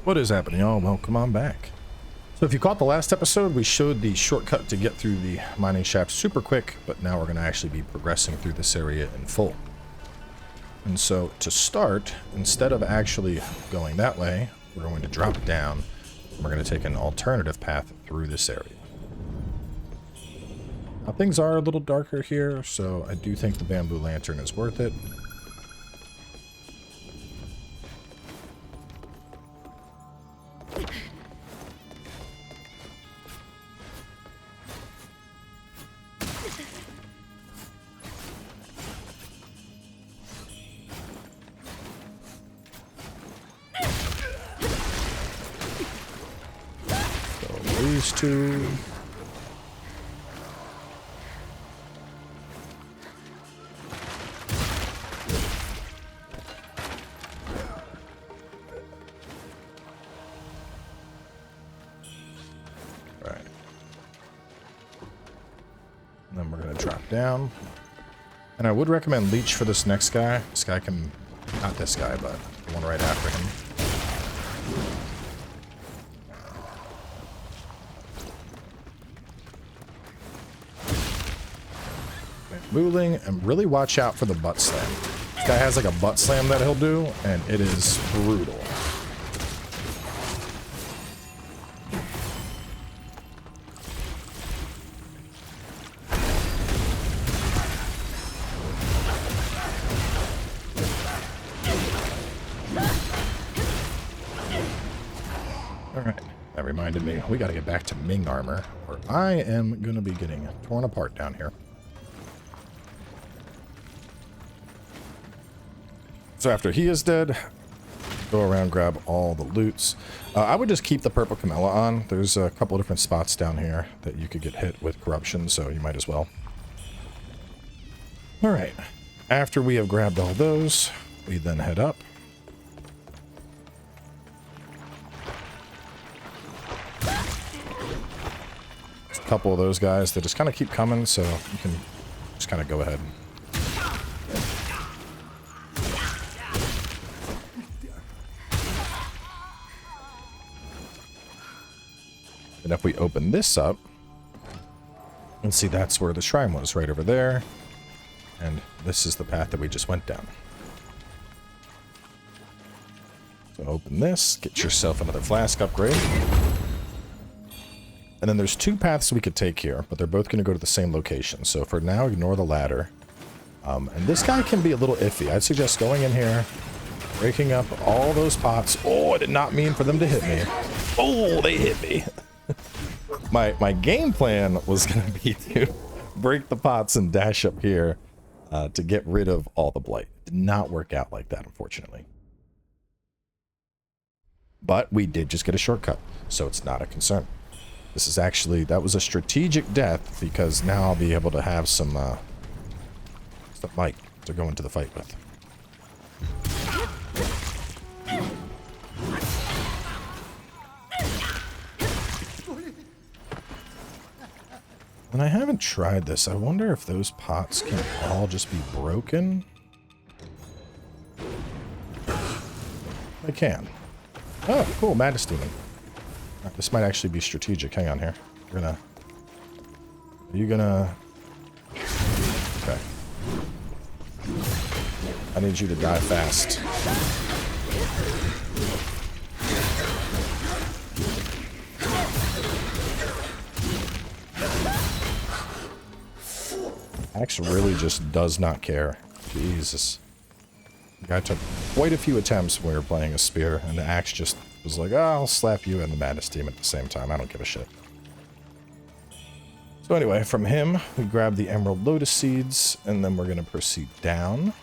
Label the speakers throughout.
Speaker 1: What is happening, y'all? Welcome on back. So if you caught the last episode, we showed the shortcut to get through the mining shaft super quick, but now we're going to actually be progressing through this area in full. And so to start, instead of actually going that way, we're going to drop down and we're going to take an alternative path through this area. Now things are a little darker here, so I do think the bamboo lantern is worth it. These two. Right. And then we're going to drop down. And I would recommend leech for this next guy. This guy can, not this guy, but the one right after him. Mooling, and really watch out for the butt slam. This guy has like a butt slam that he'll do, and it is brutal. Alright, that reminded me, we gotta get back to Ming armor, or I am gonna be getting torn apart down here. So after he is dead, go around, grab all the loots. I would just keep the purple Camella on. There's a couple of different spots down here that you could get hit with corruption, so you might as well. Alright, after we have grabbed all those, we then head up. There's a couple of those guys that just kind of keep coming, so you can just kind of go ahead. And if we open this up, and see that's where the shrine was, right over there. And this is the path that we just went down. So open this, get yourself another flask upgrade. And then there's two paths we could take here, but they're both going to go to the same location. So for now, ignore the ladder. And this guy can be a little iffy. I'd suggest going in here, breaking up all those pots. Oh, I did not mean for them to hit me. Oh, they hit me. My game plan was going to be to break the pots and dash up here to get rid of all the blight. Did not work out like that, unfortunately. But we did just get a shortcut, so it's not a concern. This is actually, that was a strategic death, because now I'll be able to have some might to go into the fight with. And I haven't tried this. I wonder if those pots can all just be broken. They can. Oh, cool. Madness Demon. Right, this might actually be strategic. Hang on here. Are you gonna... Okay. I need you to die fast. Axe really just does not care. Jesus. The guy took quite a few attempts when we were playing a spear, and the axe just was like, oh, I'll slap you and the Madness Team at the same time. I don't give a shit. So anyway, from him, we grab the Emerald Lotus Seeds, and then we're going to proceed down.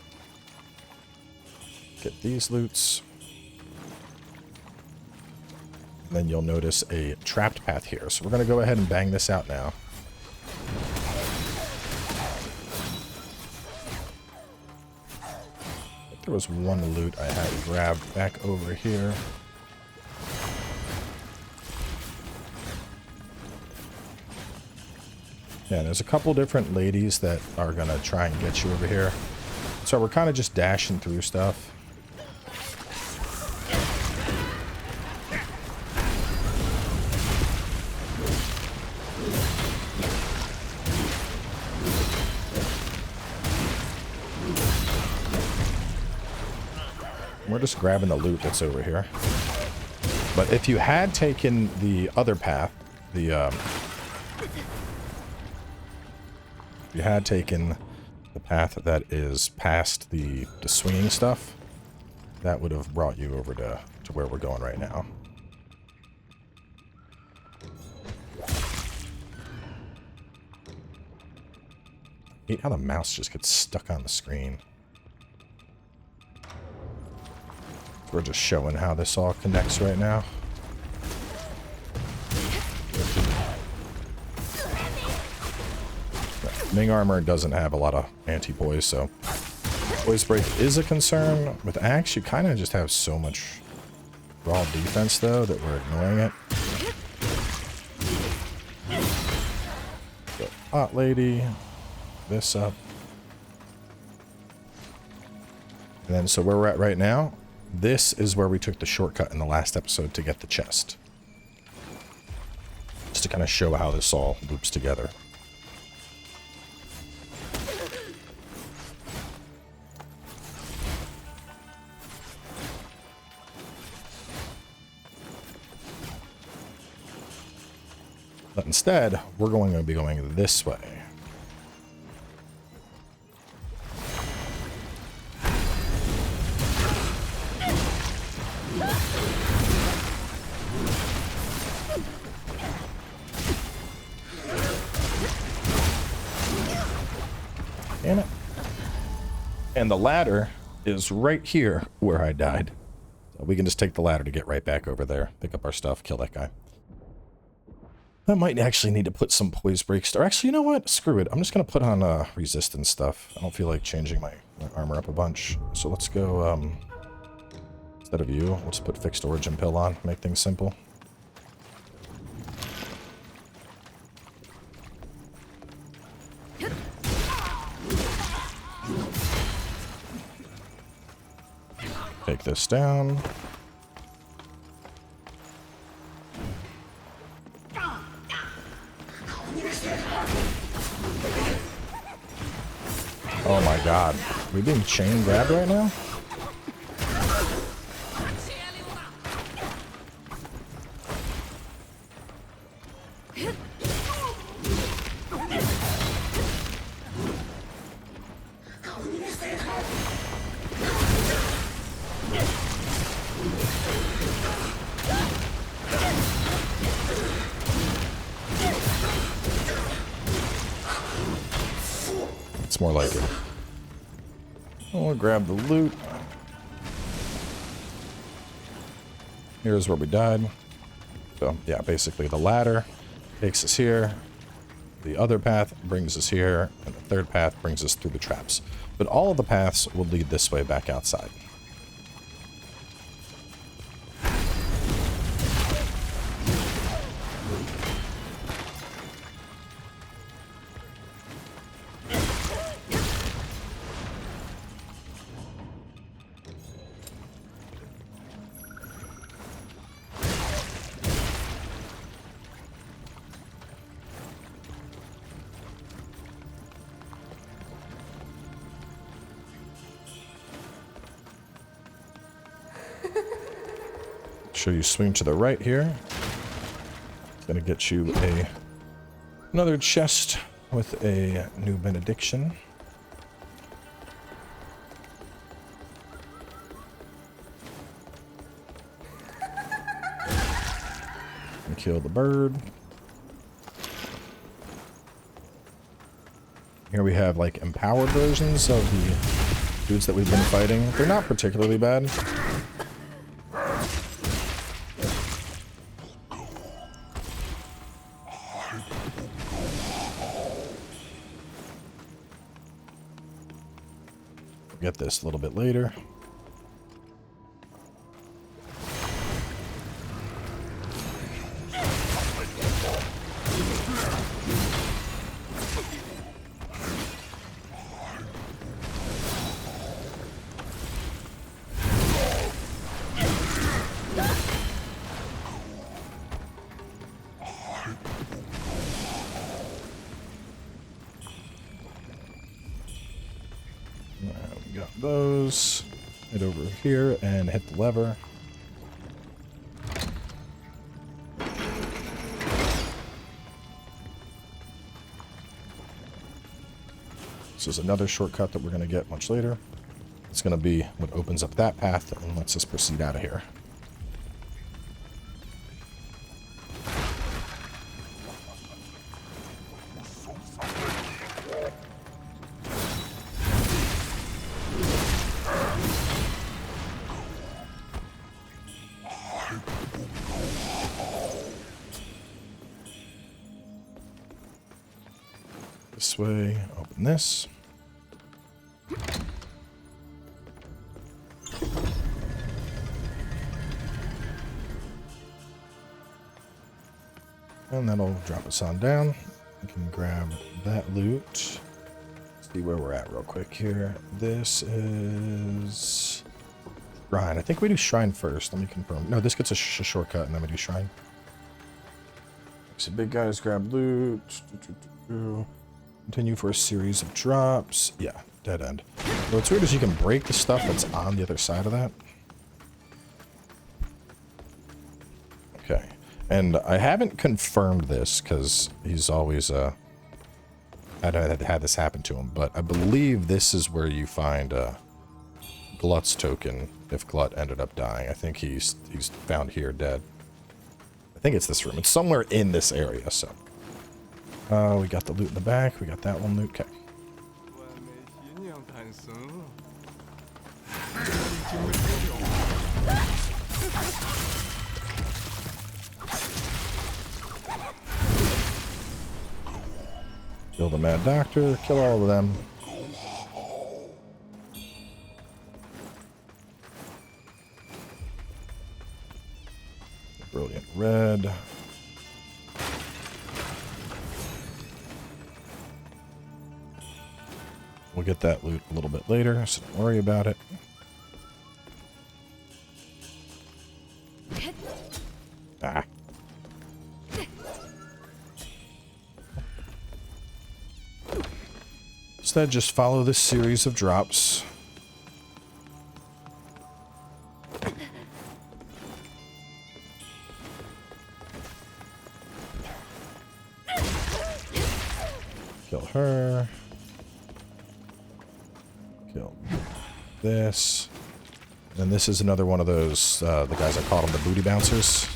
Speaker 1: Get these loots. And then you'll notice a trapped path here. So we're going to go ahead and bang this out now. There was one loot I had grabbed back over here. Yeah, there's a couple different ladies that are going to try and get you over here. So we're kind of just dashing through stuff. we're just grabbing the loot that's over here. But if you had taken the other path, if you had taken the path that is past the swinging stuff, that would have brought you over to where we're going right now. I hate how the mouse just gets stuck on the screen. We're just showing how this all connects right now. Ming armor doesn't have a lot of anti-poise, so poise break is a concern. With Axe, you kind of just have so much raw defense, though, that we're ignoring it. So, hot lady, this up. And then, so where we're at right now, this is where we took the shortcut in the last episode to get the chest. Just to kind of show how this all loops together. But instead, we're going to be going this way. Damn it. And the ladder is right here where I died. So we can just take the ladder to get right back over there, pick up our stuff, kill that guy. I might actually need to put some poise breaks. Or actually, you know what? Screw it. I'm just going to put on resistance stuff. I don't feel like changing my armor up a bunch. So let's go, instead of you, we'll just put fixed origin pill on. Make things simple. Take this down. Oh my god. Are we being chain grabbed right now? It's more like it. We'll grab the loot. Here's where we died. So, yeah, basically the ladder takes us here. The other path brings us here. And the third path brings us through the traps. But all of the paths will lead this way back outside. So you swing to the right here. It's gonna get you another chest with a new benediction. And kill the bird. Here we have like empowered versions of the dudes that we've been fighting. They're not particularly bad. Get this a little bit later. Head over here and hit the lever. This is another shortcut that we're going to get much later. It's going to be what opens up that path and lets us proceed out of here. This way, open this. And that'll drop us on down. We can grab that loot. See where we're at real quick here. This is Shrine. I think we do Shrine first. Let me confirm. No, this gets a shortcut and then we do Shrine. So big guys grab loot. Continue for a series of drops. Yeah, dead end. What's weird is you can break the stuff that's on the other side of that. Okay. And I haven't confirmed this because he's always had this happen to him, but I believe this is where you find Glut's token if Glut ended up dying. I think he's found here dead. I think it's this room. It's somewhere in this area, so. We got the loot in the back. We got that one loot. Okay. Kill the Mad Doctor. Kill all of them. Brilliant Red. We'll get that loot a little bit later, so don't worry about it. Ah. Instead, just follow this series of drops. Kill her. Kill this. And this is another one of those, the guys I called them the booty bouncers.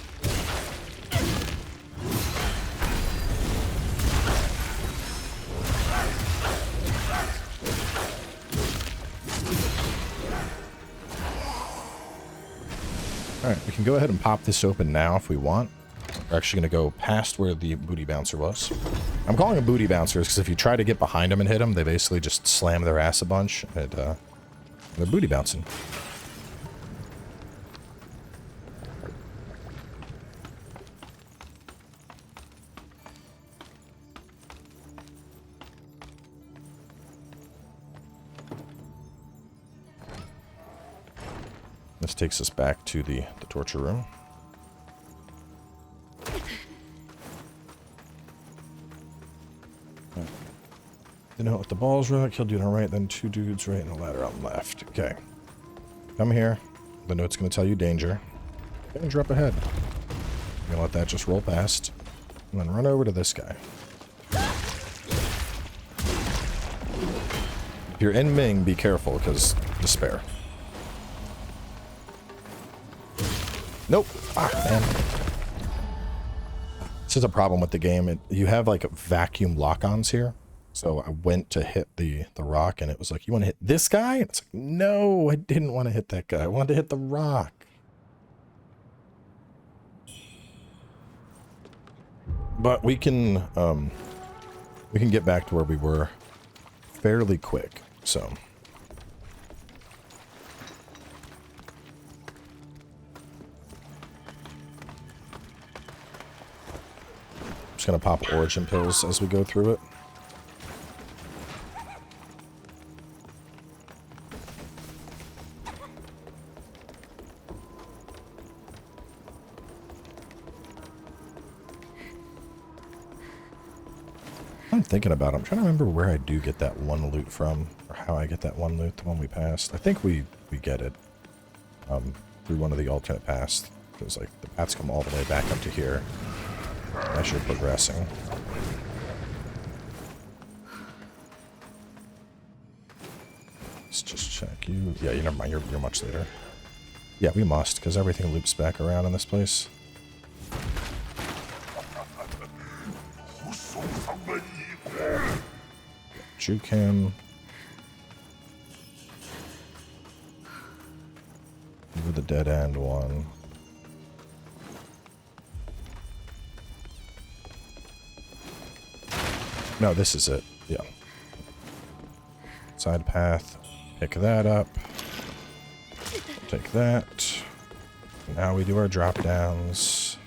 Speaker 1: Alright, we can go ahead and pop this open now if we want. We're actually going to go past where the booty bouncer was. I'm calling them booty bouncers because if you try to get behind them and hit them, they basically just slam their ass a bunch. And they're booty bouncing. This takes us back to the torture room. You know, with the balls right, kill dude on right, then two dudes right, and a ladder on left. Okay. Come here. The note's going to tell you danger. Danger up ahead. I'm going to let that just roll past. And then run over to this guy. If you're in Ming, be careful, because despair. Nope. Ah, man. This is a problem with the game. You have like vacuum lock-ons here. So I went to hit the rock and it was like, you want to hit this guy? And it's like, no, I didn't want to hit that guy. I wanted to hit the rock. But we can get back to where we were fairly quick. So just gonna pop origin pills as we go through it. I'm thinking about it. I'm trying to remember where I do get that one loot from, or how I get that one loot, the one we passed. I think we get it. through one of the alternate paths, because like the paths come all the way back up to here as you're progressing. Let's just check you. Yeah, you never mind. You're much later. Yeah, we must, because everything loops back around in this place. Juke him. Over the dead end one. No, this is it. Yeah. Side path. Pick that up. Take that. Now we do our drop downs.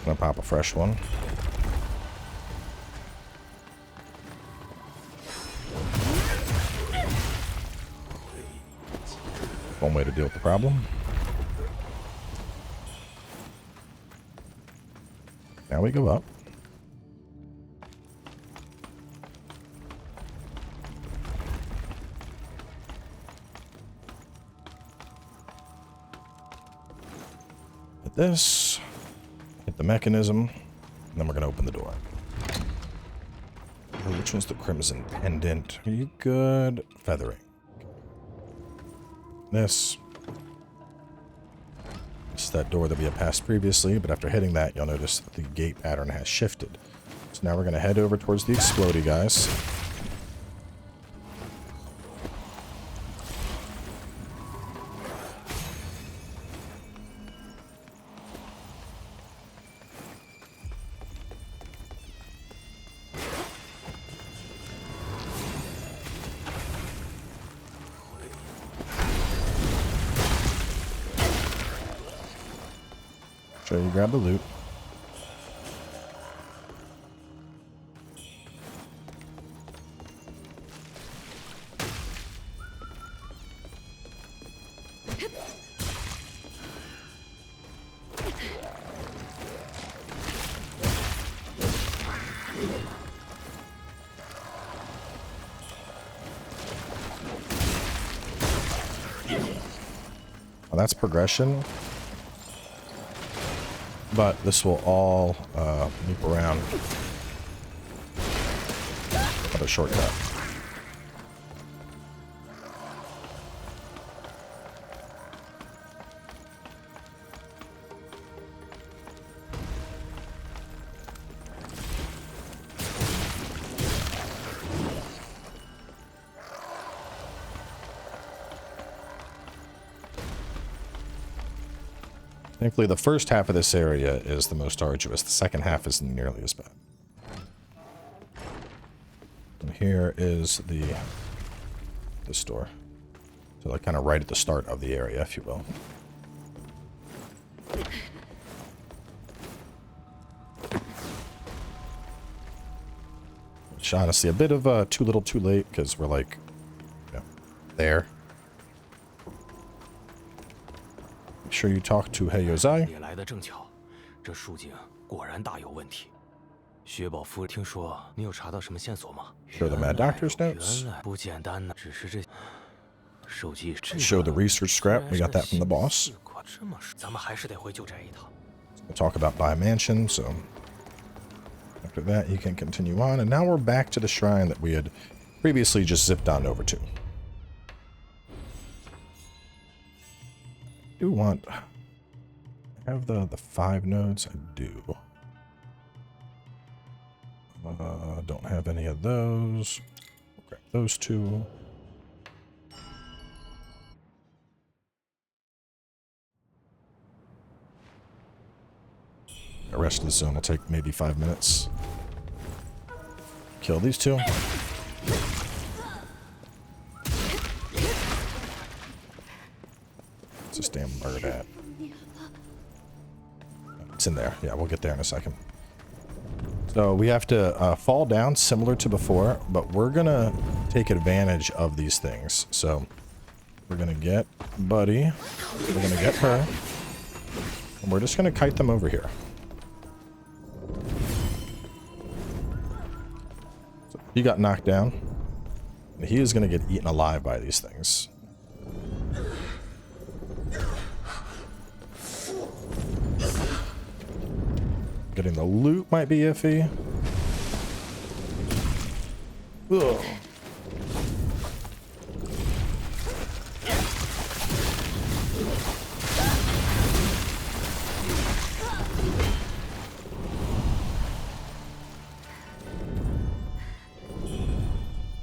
Speaker 1: Gonna pop a fresh one. One way to deal with the problem. Now we go up. Hit this. Hit the mechanism. And then we're going to open the door. Oh, which one's the crimson pendant? Are you good? Feathering. This is that door that we had passed previously, but after hitting that, you'll notice that the gate pattern has shifted. So now we're going to head over towards the explodey guys. Sure, you grab the loot. Well, that's progression. But this will all loop around. Another shortcut. Thankfully, the first half of this area is the most arduous. The second half isn't nearly as bad. And here is the store. So like kind of right at the start of the area, if you will. Which honestly, a bit of too little too late, because we're like, you know, there. Sure you talk to Heiyozai. Show the Mad Doctor's notes. Show the research scrap. We got that from the boss. We'll talk about Buy Mansion, so after that you can continue on. And now we're back to the shrine that we had previously just zipped on over to. I do want... I have the 5 nodes. I do. Don't have any of those. We'll grab those 2. The rest of the zone will take maybe 5 minutes. Kill these 2. What's this damn bird at? It's in there. Yeah, we'll get there in a second. So we have to fall down similar to before, but we're going to take advantage of these things. So we're going to get Buddy. We're going to get her. And we're just going to kite them over here. So he got knocked down. And he is going to get eaten alive by these things. Getting the loot might be iffy. Ugh.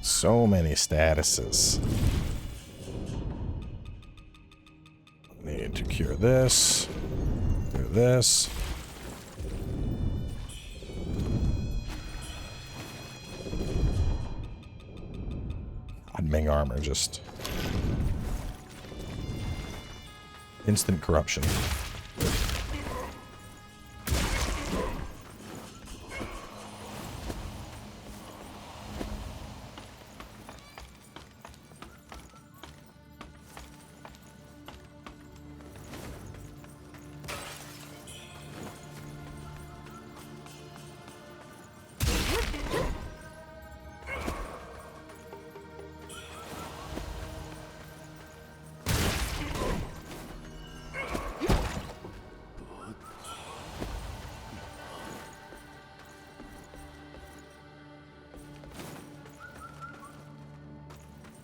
Speaker 1: So many statuses. Need to cure this. Cure this. Ming armor, just instant corruption.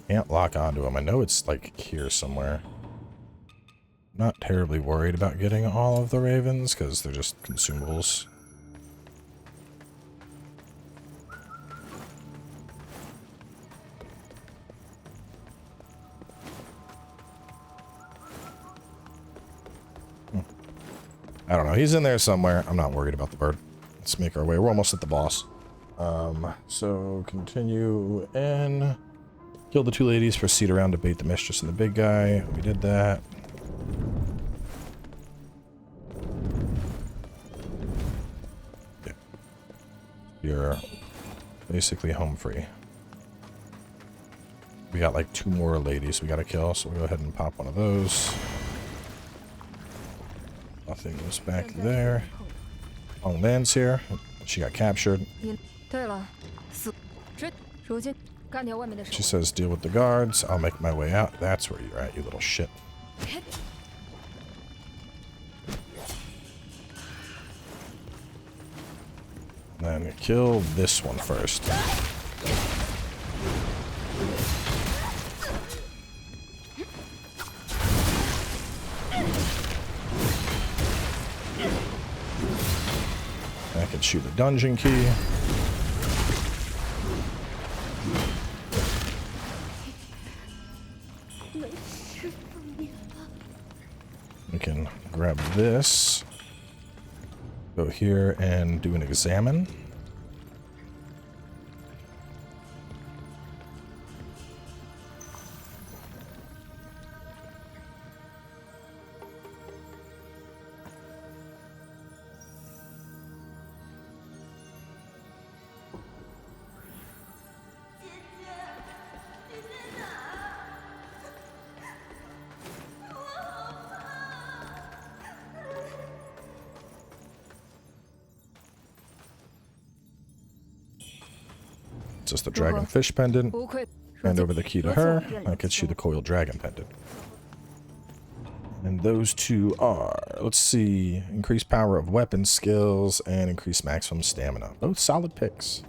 Speaker 1: Can't lock onto him. I know it's like here somewhere. Not terribly worried about getting all of the ravens because they're just consumables. I don't know. He's in there somewhere. I'm not worried about the bird. Let's make our way. We're almost at the boss. So continue in. Kill the two ladies, proceed around to bait the mistress and the big guy. We did that. Yeah. You're basically home free. We got like 2 more ladies we gotta kill, so we'll go ahead and pop one of those. Nothing goes back there. Fang Ling's here. She got captured. She says, deal with the guards. I'll make my way out. That's where you're at, you little shit. Then kill this one first. I can shoot a dungeon key. We can grab this, go here and do an examine. It's just the dragonfish pendant. Hand over the key to her. That gets you the coiled dragon pendant. And those two are, let's see, increased power of weapon skills and increased maximum stamina. Both solid picks.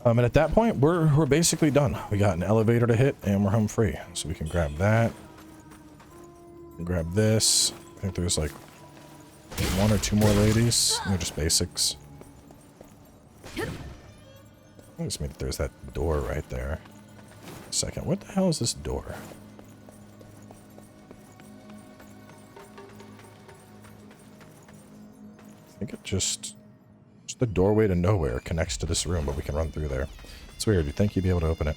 Speaker 1: And at that point, we're basically done. We got an elevator to hit and we're home free. So we can grab that. Grab this. I think there's like 1 or 2 more ladies. They're just basics. I just made there's that door right there. Second, what the hell is this door? I think it just the doorway to nowhere connects to this room, but we can run through there. It's weird. You'd think you'd be able to open it.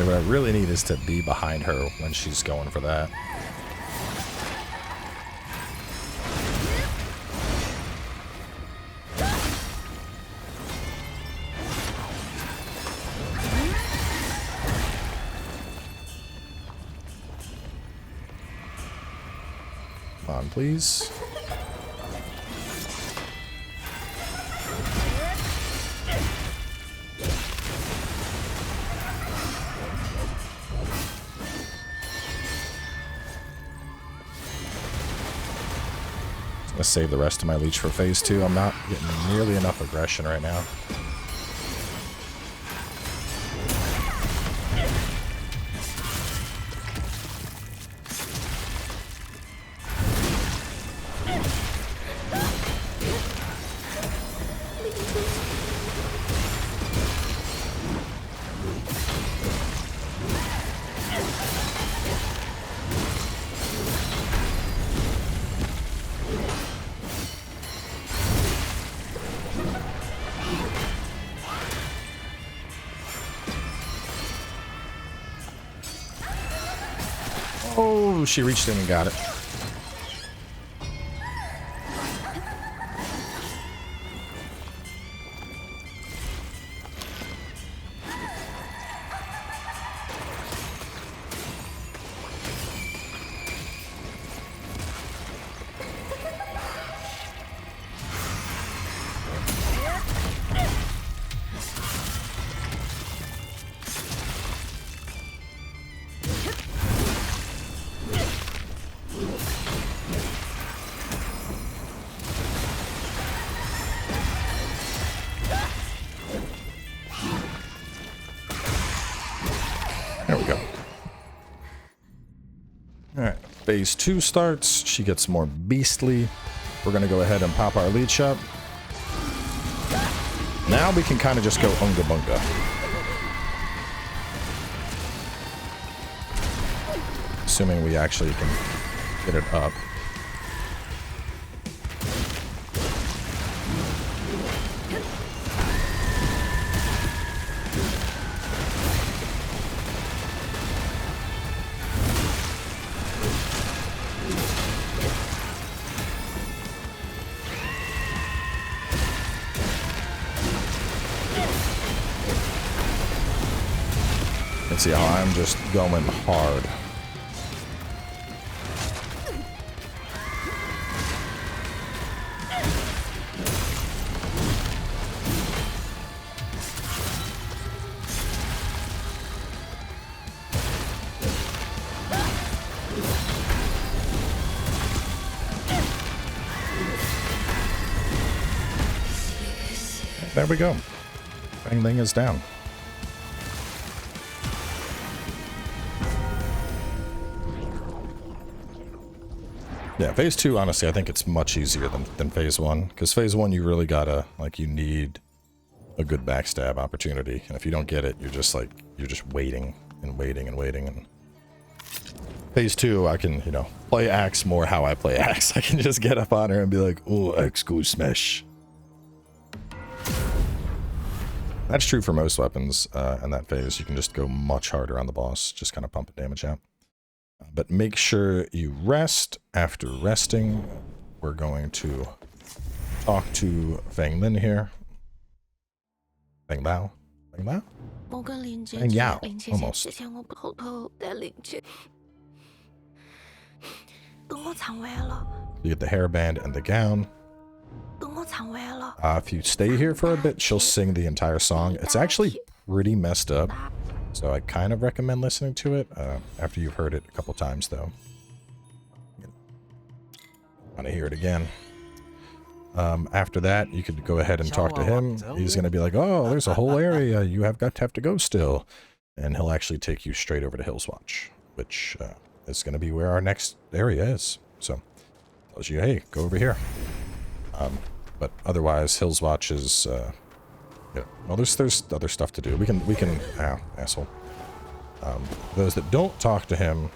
Speaker 1: What I really need is to be behind her when she's going for that. Come on, please. I'm gonna save the rest of my leech for phase 2. I'm not getting nearly enough aggression right now. Oh, she reached in and got it. There we go. Alright, phase 2 starts. She gets more beastly. We're going to go ahead and pop our leech up. Now we can kind of just go unga bunga. Assuming we actually can get it up. See how I'm just going hard. There we go. Fang Ling is down. Yeah, phase 2, honestly, I think it's much easier than phase 1. Because phase 1, you really gotta, like, you need a good backstab opportunity. And if you don't get it, you're just, like, you're just waiting and waiting and waiting. And phase 2, I can, you know, play axe more how I play axe. I can just get up on her and be like, oh, axe go smash. That's true for most weapons in that phase. You can just go much harder on the boss, just kind of pumping damage out. But make sure you rest. After resting, we're going to talk to Fang Ling here. Fang Lao? Fang Lao? Fang Yao, almost. You get the hairband and the gown. If you stay here for a bit, she'll sing the entire song. It's actually pretty messed up. So I kind of recommend listening to it after you've heard it a couple times, though. Want to hear it again. After that, you could go ahead and talk to him. He's going to be like, oh, there's a whole area you have to go still. And he'll actually take you straight over to Hillswatch, which is going to be where our next area is. So, tells you, hey, go over here. But otherwise, Hillswatch is, yeah, well, there's other stuff to do. We can, asshole. Those that don't talk to him,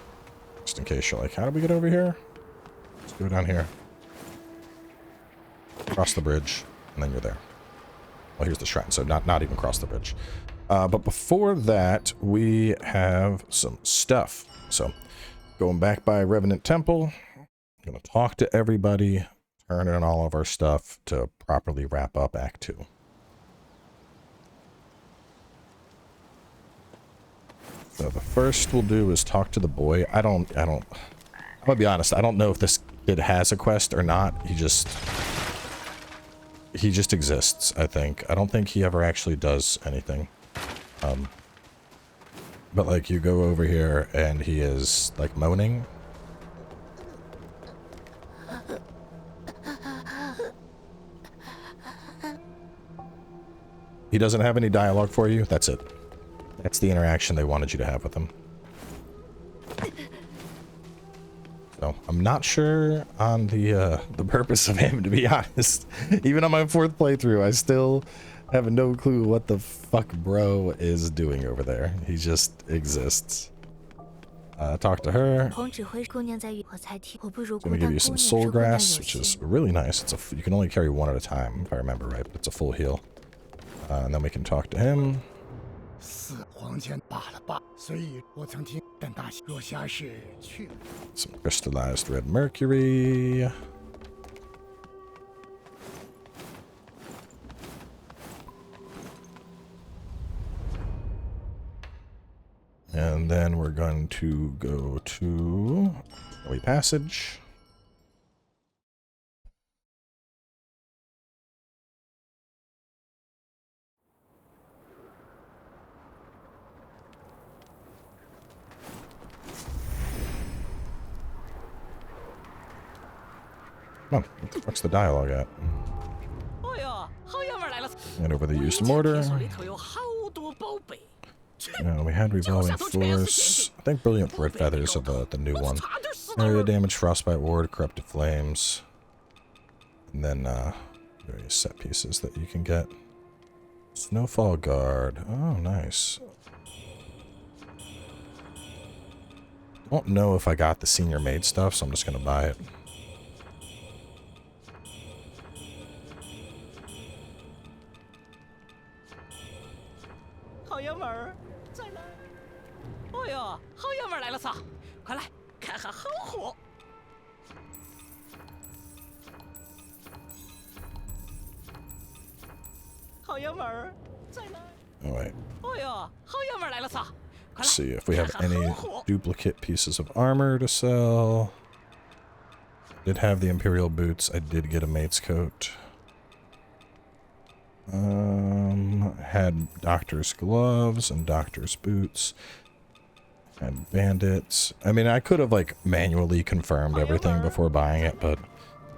Speaker 1: just in case you're like, how do we get over here? Let's go down here. Cross the bridge, and then you're there. Well, here's the shrine, so not even cross the bridge. But before that, we have some stuff. So, going back by Revenant Temple, I'm going to talk to everybody, turn in all of our stuff to properly wrap up Act 2. So the first we'll do is talk to the boy. I'm gonna be honest, I don't know if this kid has a quest or not. He just exists, I think. I don't think he ever actually does anything. But like you go over here and he is like moaning. He doesn't have any dialogue for you. That's it. That's the interaction they wanted you to have with him. So I'm not sure on the purpose of him, to be honest. Even on my 4th playthrough, I still have no clue what the fuck bro is doing over there. He just exists. Talk to her. Gonna give you some soul grass, which is really nice. You can only carry 1 at a time, if I remember right, but it's a full heal. And then we can talk to him. Some crystallized Red Mercury. And then we're going to go to Snowy Passage. Oh, what's the dialogue at? And over the used mortar. We had revolving floors. I think brilliant red feathers are the new one. Area damage, frostbite ward, corrupted flames. And then various set pieces that you can get. Snowfall guard. Oh, nice. Don't know if I got the senior maid stuff, so I'm just gonna buy it. Alright. Let's see if we have any duplicate pieces of armor to sell. Did have the Imperial boots. I did get a mate's coat. Had doctor's gloves and doctor's boots. Had bandits. I mean, I could have like manually confirmed everything before buying it, but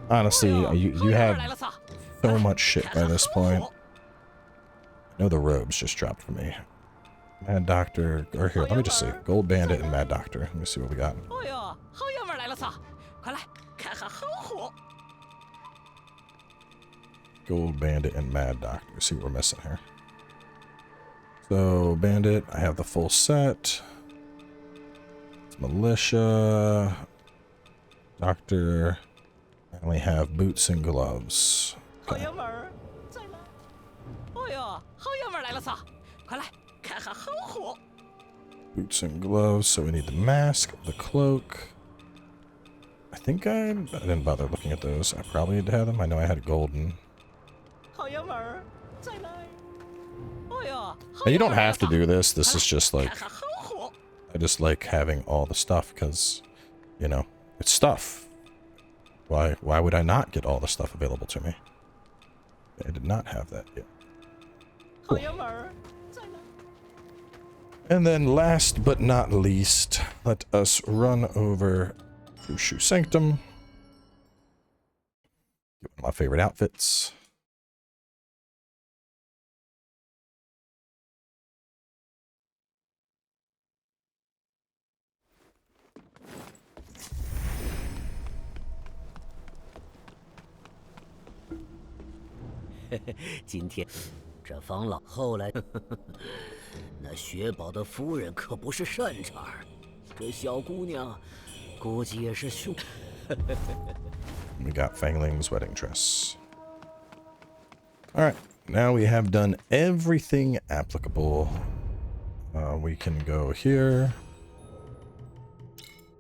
Speaker 1: honestly, you have so much shit by this point. I know the robes just dropped for me. Mad Doctor, or here, let me just see. Gold Bandit and Mad Doctor. Let me see what we got. Gold Bandit and Mad Doctor. Let's see what we're missing here. So, Bandit, I have the full set. It's Militia. Doctor. I only have boots and gloves. Okay. Boots and gloves, so we need the mask, the cloak. I think I didn't bother looking at those. I probably had to have them. I know I had golden. And you don't have to do this. This is just like, I just like having all the stuff because, you know, it's stuff. Why would I not get all the stuff available to me? I did not have that yet. Cool. And then last but not least, let us run over to Shoe Sanctum. Get one of my favorite outfits. We got Fang Ling's wedding dress. Alright, now we have done everything applicable. We can go here.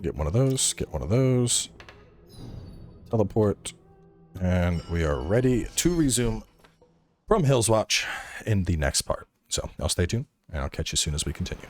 Speaker 1: Get one of those. Teleport. And we are ready to resume from Hill's Watch in the next part. So, I'll stay tuned, and I'll catch you as soon as we continue.